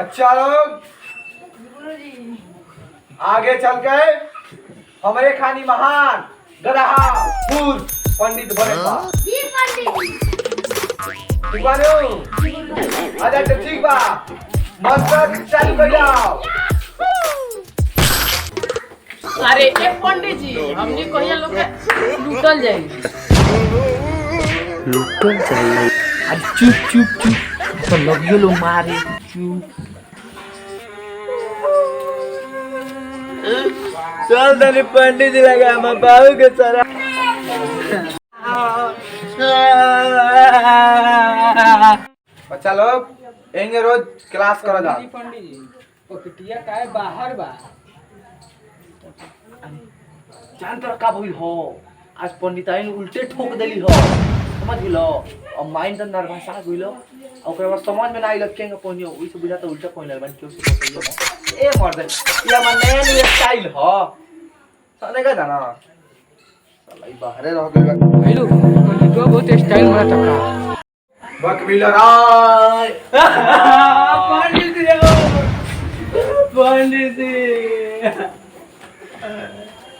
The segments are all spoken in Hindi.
बच्चा लोग आगे चल के हमारे खानी महान गदहा फूल पंडित बनेगा। ठीक बा नु? आजा तो ठीक बा, मस्त चालू कर जाओ। अरे ए पंडित जी, हमने कहिया लोग के लूटल जाएगी। लूटल जाएगी? अरे चुप चुप चुप, तो लगियो लोग मारे चुप। चल तनी पंडित जी लगा हम बाबू के सारा। बच्चा लोग एंगे रोज क्लास करा जा। पंडित जी पकटिया काहे बाहर बा? जान तर का भइल हो, आज पंडिताइन उल्टे ठोक देली हो, समझ गेलो। अब माइंड त नर्वसा गइलो, ओकरा बाद समझ में ना आइल केंगे पनियो, ओइ से बुझा त उल्टा पनिल बन क्यों से पनियो। ए मर्द, ये हमर नया न्यू स्टाइल हो, सने का जाना साला ई बाहरे रह गइल। हेलो पंडित बहुत स्टाइल मारा टका। बक बिलराय पंडित जी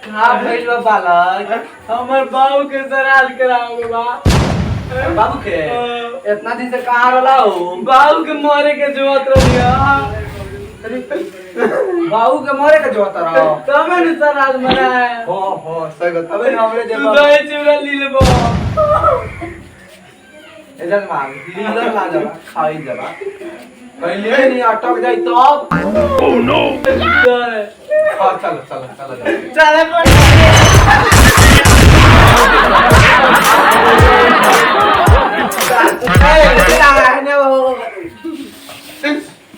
का भइल बा बालक? हमर बाबू के सराल कराओगे बा। बाबू के इतना दिन से कहाँ रहला हो? बाबू के मरे के जरूरत रहिया। बाबू के मरे के जोता रहो। तबे न सराल मनाए। हो सही बात। अबे हमरे तू देबा दही चूड़ा ली लेबो। इधर मार लीलर ला जा खाई जरा पहले नहीं अटक जाई तब। Oh no. हां चलो चलो चलो चले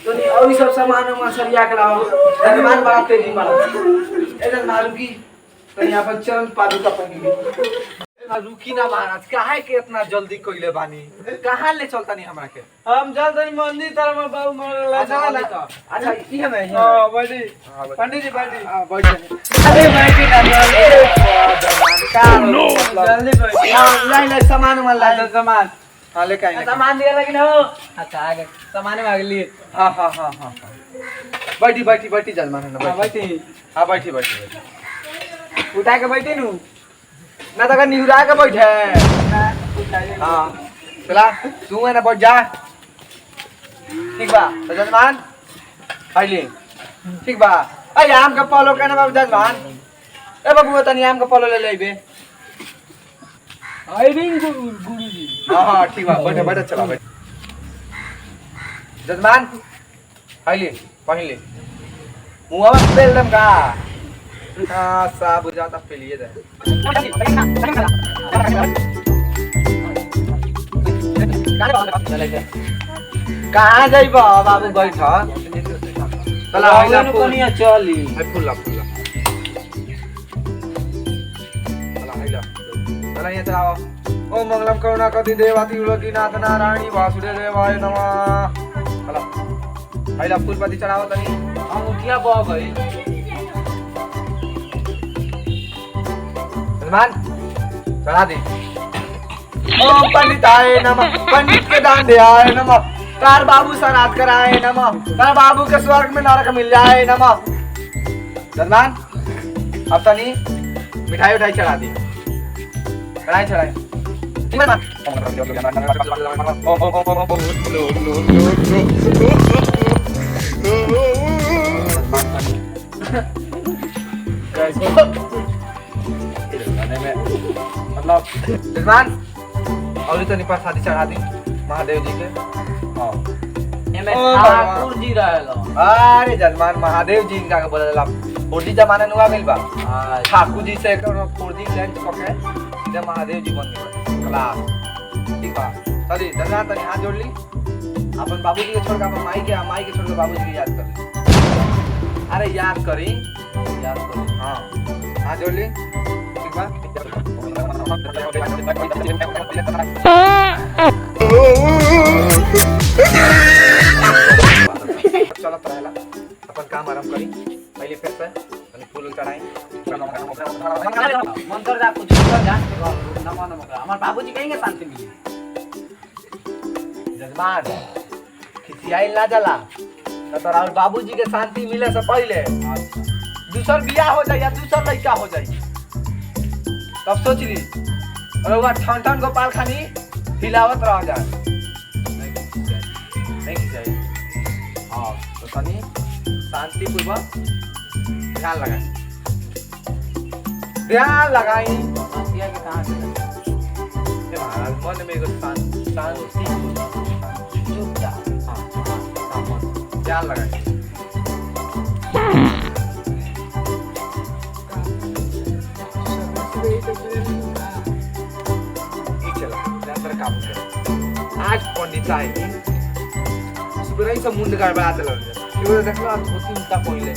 तो नहीं और सब सामान में सरिया के लाओ। सामान बड़ा तेजी मारो। इधर मारू की तो यहां पर चरण पादुका पहनी। रुकी ना महाराज, काहे के इतना जल्दी कइले बानी? कहां ले चलता नहीं हमरा के? हम चल तनी मंदिर तरफ में बाबू मरला। अच्छा ई है मैं। हां बैठी पंडित जी बैठी। हां बैठ। अरे बैठी ना का जल्दी बैठी। हां ले सामान में ला सामान। हां लेके आई सामान दिया लेकिन हो। अच्छा आगे सामान मांग लिए। हां हां हां हां बैठी बैठी बैठी जजमान हां बैठी। हां बैठी बैठी उठा के बैठी नु। ना तो निहुरा के बैठे। हां चला तू है ना बैठ जा। ठीक बा तो जजमान पहले ठीक बा। अरे आम का पलो कहना बाबू जजमान। ए बाबू तनी आम का पलो ले लेबे। आइरिंग गुरुजी। हां हां ठीक बा बैठ बैठ चला बैठ। जजमान पहले पहले मुंह में पेल दम का। हां सा बुझाता पेलिए दे। कहाँ जाइबा बाबू बैठ। चला आइला कनिया चली। फुल्ला फुल्ला चला आइला चला ये चलाओ। ओम मंगलम करुणा कति देवाति उलकीनाथ नारायणी वासुदेवाय नमः। चला आइला फूलपति चढ़ाओ तनी। हम उठिया बह गई। सलमान चढ़ा दे। ओम पंडिताय नमः, पंडित के दान दे आए नमः, तार बाबू सराध कराए नमः, तार बाबू के स्वर्ग में नरक मिल जाए नमः। सलमान अब तनी मिठाई उठाई चढ़ा दी। चढ़ाई चढ़ाई मतलब जजमान और तो निपात शादी चढ़ा दी महादेव जी के। हां एमे ठाकुर जी रहलो। अरे जजमान महादेव जी इनका के बोलेला फौजी जमाना नुआ मिल बा। ठाकुर जी से फौजी लंच पके सीधे महादेव जी बन गए क्लास। ठीक बा चली जजमान तनी हाथ जोड़ ली। अपन बाबूजी के छोड़ के अपन माई के छोड़ के बाबूजी के याद कर ली। अरे याद करी हां हाथ जोड़ ली। ठीक बा चलो पहला अपन काम आराम करी। पहले फिर से फूल चढ़ाई। मंत्र जा कुछ जा नमो नमो हमार बाबूजी कहेंगे शांति मिली। जजमान खिसियाई ना जाला तो और बाबूजी के शांति मिले से पहले दूसर बियाह हो जाए या दूसर लड़का हो जाए तब सोच ली और वह ठन ठन गोपाल खानी हिलावत रह जाए नहीं चाहिए। हाँ तो तनी शांति पूर्वक ध्यान लगाई कहाँ से महाराज मन में एगो शांति चुपचाप ध्यान लगाई काम कर आज पंडित आए सुबह से मुंड गड़बड़ा दिल देखना धोती उनका पहले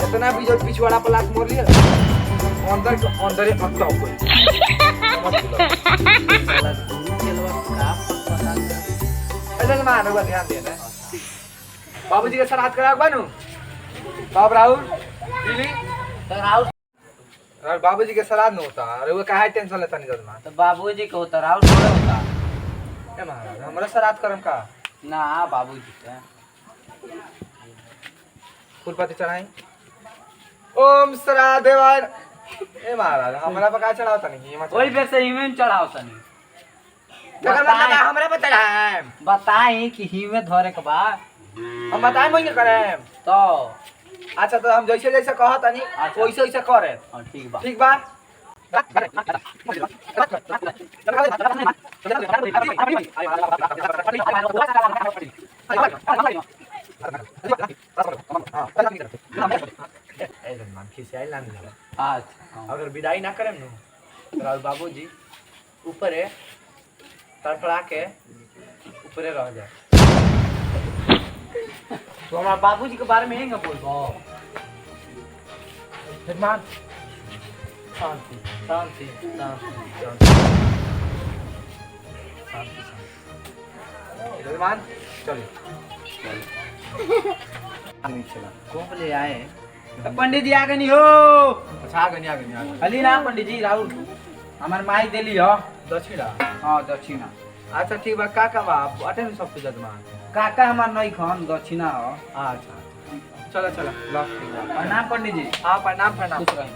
इतना भी जो पिछवाड़ा पलाट मोड़ लिया अंदर के अंदर ही अटका हो गई ऐसा मान होगा ध्यान देना बाबूजी के श्राद्ध करा बनू बाब राहुल पीली राहुल और बाबूजी के श्राद्ध नहीं होता अरे वो काहे टेंशन लेता नहीं जजमान तो बाबूजी को होता राहुल थोड़ा होता ए महाराज हमरा श्राद्ध करम का ना बाबूजी से फूलपत्ती चढ़ाई ओम श्राद्धेवाय ए महाराज हमरा पे का चढ़ावता नहीं वही पे से हिमे चढ़ाओ तनी हमरा पे चढ़ाए बताई कि हिमे धरे के बा हम बताए मैं करे तो अच्छा तो हम जैसे जैसे कहता नहीं वैसे वैसे करे ठीक बा ठीक बा अगर विदाई ना करें तो बाबूजी ऊपर तड़फड़ा के ऊपरे रह जाए तो हमारे बाबूजी के बारे में हेंगे बोलबो जजमान शांति शांति शांति जजमान चलिए कौन ले आए पंडित जी आ गए नहीं हो अच्छा आ गए अली ना पंडित जी राहुल हमार माई देली हो दक्षिणा हाँ दक्षिणा अच्छा ठीक बा का बा अटे में सब जजमान काका हमार नहीं खान दक्षिणा हो अच्छा चलो चलो लॉक ठीक बा प्रणाम पंडित जी हाँ प्रणाम प्रणाम खुश रही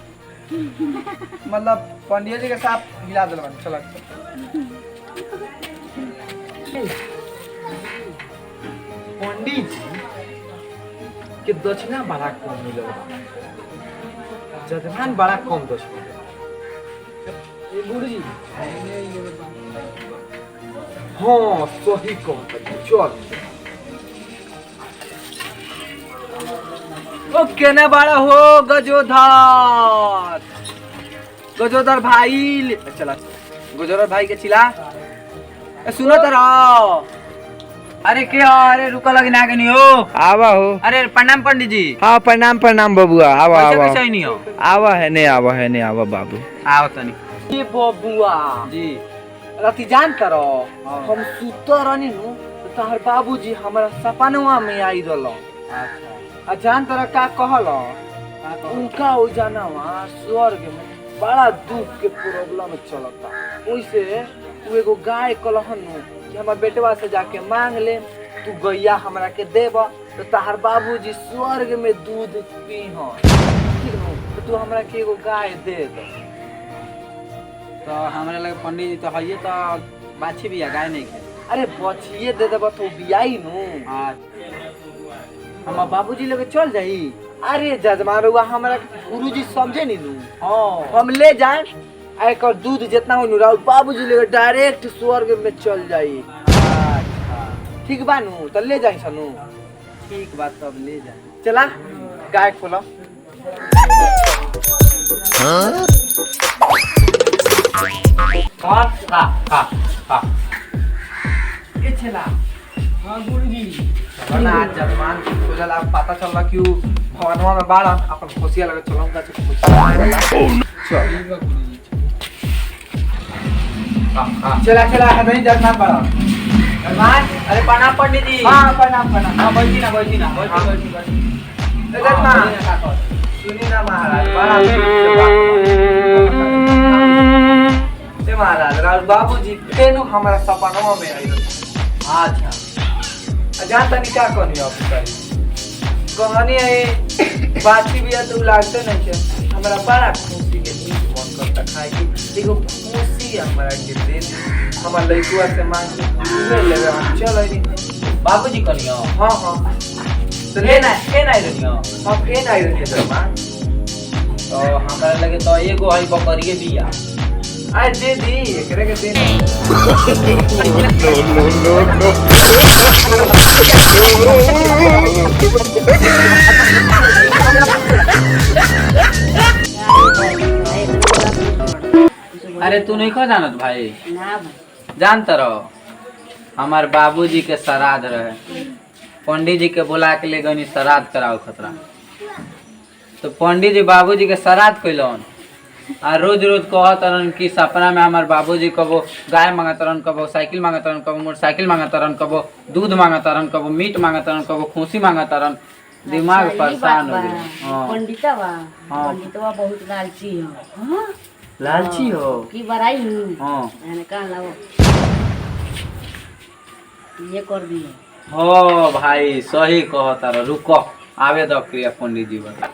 मतलब पंडित जी के साथ हिला दिल बन चलो पंडित जी के दक्षिणा बड़ा कम मिले जजमान बड़ा कम दक्षिणा ये गुरुजी हाँ सही कम चल ओ केने बड़ा हो गजोधर गजोधर भाई चला गजोधर भाई के चिल्ला सुनो तो रहो अरे क्या अरे रुको लगी ना नहीं हो आवा हो अरे प्रणाम पंडित जी हाँ प्रणाम बबुआ आवा आवा कैसे ही नहीं हो आवा है नहीं आवा बाबू आओ तनी ये बबुआ जी रति जान करो हाँ। हम सुत रहनी नु तो तहर बाबूजी हमारा सपनवा में आई रहलो आ जान तर का कहलो उनका हो जाना वहाँ स्वर्ग में बड़ा दुख के प्रॉब्लम चलता ओइसे उ एगो गाय कलहन कि हमर बेटवा से जाके मांग ले तू गैया हमरा के देब तो तहार बाबूजी स्वर्ग में दूध पीह ठीक न तो तू हमरा के एगो गाय दे दे तो हमारे लगे पंडित जी तो है तो बाछी भी है गाय नहीं है अरे बचिए दे देब तो बियाई नु हमार बाबूजी लगे चल जाई अरे जजमान हुआ हमरा गुरुजी समझे नी नु हाँ हम ले जाए एकर दूध जितना हो नु बाबूजी ले डायरेक्ट स्वर्ग में चल जाई अच्छा ठीक बा नु तो ले जाई सनु ठीक बात तब ले जाए चला गाय खोलो कौन हा ये चला हाँ गुरुजी ना जजमान सोचल आप पता चलला कि भवनवा में बाड़ा अपन खुशिया लगे चलऊंगा चला चला है नहीं जजमान बाड़ा जजमान अरे प्रणाम पंडित जी हाँ प्रणाम प्रणाम हाँ बैठी ना बैठी जजमान सुनी ना महाराज बड़ा से महाराज राज बाबूजी तेनु हमारा सपनवा में आई अच्छा जान तनी क्या कहनी ऑफिसर कहानी है बाछी भी है तो लागते नहीं के हमरा बड़ा खुशी के मीट मन करता खाए की एगो खुशी हमरा के दे हमर लइकुआ से मांग के ले लेबे हम चल आई बाबूजी कनियो हां हां तो के ना रहियो हम फेन आई रही दरमा तो हमरा लगे तो एगो हई बकरिए बिया आ दे दी एकरे के दे अरे तू नहीं खो जानत भाई ना भाई जानत रहो हमार बाबूजी के श्राद्ध रहे पंडित जी के बुला के ले गनी श्राद्ध कराओ खतरा तो पंडित जी बाबूजी के श्राद्ध कैलन आ रोज रोज कहत रहन कि सपना में हमार बाबूजी कबो गाय मांगत रहन कबो साइकिल मांगत रहन कबो मोटरसाइकिल मांगत रहन कबो दूध मांगत रहन कबो मीट मांगत रहन कबो खुशी मांगत रहन दिमाग अच्छा, ई परेशान हो बात गई बा। हाँ। पंडितवा हाँ। पंडितवा बहुत लालची हो हाँ? लालची हो की बड़ाई हूँ हाँ मैंने कहा लाओ ये कर दिए हो भाई सही कहता रह रुको आवे दो क्रिया पंडित जी बता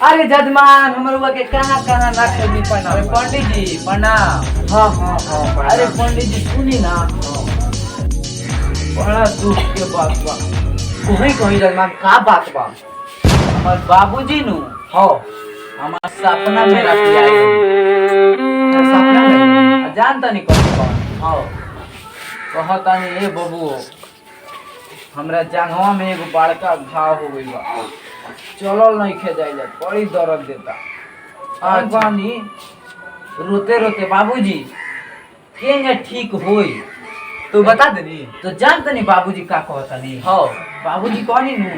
अरे जजमान हमरवा के कहां कहां ना खेली पना अरे पंडित जी प्रणाम हां हां हां अरे पंडित जी सुनी ना बड़ा दुख के बात बा कोई कोई जजमान का बात बा हमार बाबूजी नु हो हमार सपना में रात आए सपना में जानता नहीं कौन हो कहता नहीं ए बबू हमरा जांघवा में एगो बड़का घाव हो गइल बा चलल नहीं खे जाइला बड़ी दर्द देता आज अच्छा। बानी रोते रोते बाबूजी केंगे ठीक होई तू बता देनी तो जानता नहीं बाबूजी का कहता नहीं हो बाबूजी कहनी नु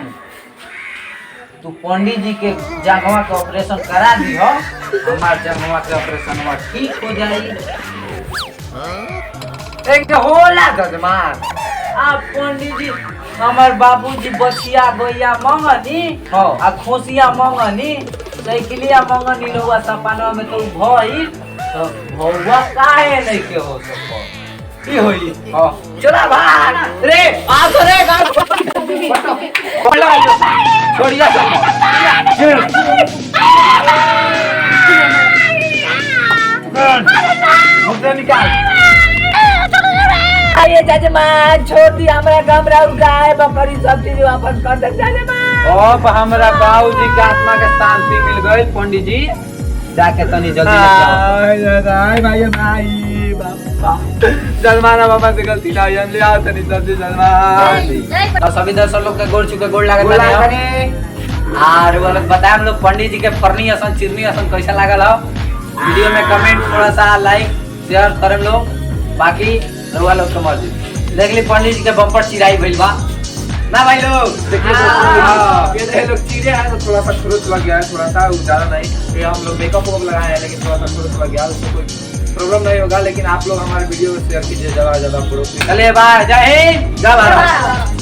तू पंडित जी के जांघवा के ऑपरेशन करा दी हो हमार जांघवा के ऑपरेशन ठीक हो जाई एक होला जजमान आप पंडित जी हमार बाबूजी बछिया गैया मंगनी हो आ खोसिया मंगनी साइकिलिया मंगनी लोग सपना में तो भई तो भौवा काहे नहीं के हो सको की होई हां चला भाग रे आ तो रे गाल बोला छोड़िया मुझे निकाल अरे जजमान छोड़ दी हमारा कमरा गाय बकरी सब चीज वापस कर दे जजमान अब हमरा बाबूजी के आत्मा के शांति मिल गई पंडित जी जाके तनी जल्दी लेके आओ जलमाना बाबा से गलती ना हम ले आओ तनी जल्दी जलमान तो सभी दर्शक लोग के गोड़ छू के गोड़ लागत और वो लोग बताए हम लोग पंडित जी के फरनी असन चिरनी असन कैसा लागल हो वीडियो में कमेंट थोड़ा सा लाइक शेयर करम लोग बाकी रउआ लोग समझ देख ली पंडित जी के बम्पर चिराई भइल बा ना भाई लोग देखिए हाँ। ये लोग चीरे हैं तो थोड़ा सा खुरुच लग गया है थोड़ा सा ज्यादा नहीं ये हम लोग मेकअप वगैरह लगाए हैं लेकिन थोड़ा सा खुरुच लग गया उसको कोई प्रॉब्लम नहीं होगा लेकिन आप लोग हमारे वीडियो को शेयर कीजिए ज्यादा ज्यादा चलिए बाय जय हिंद जय भारत।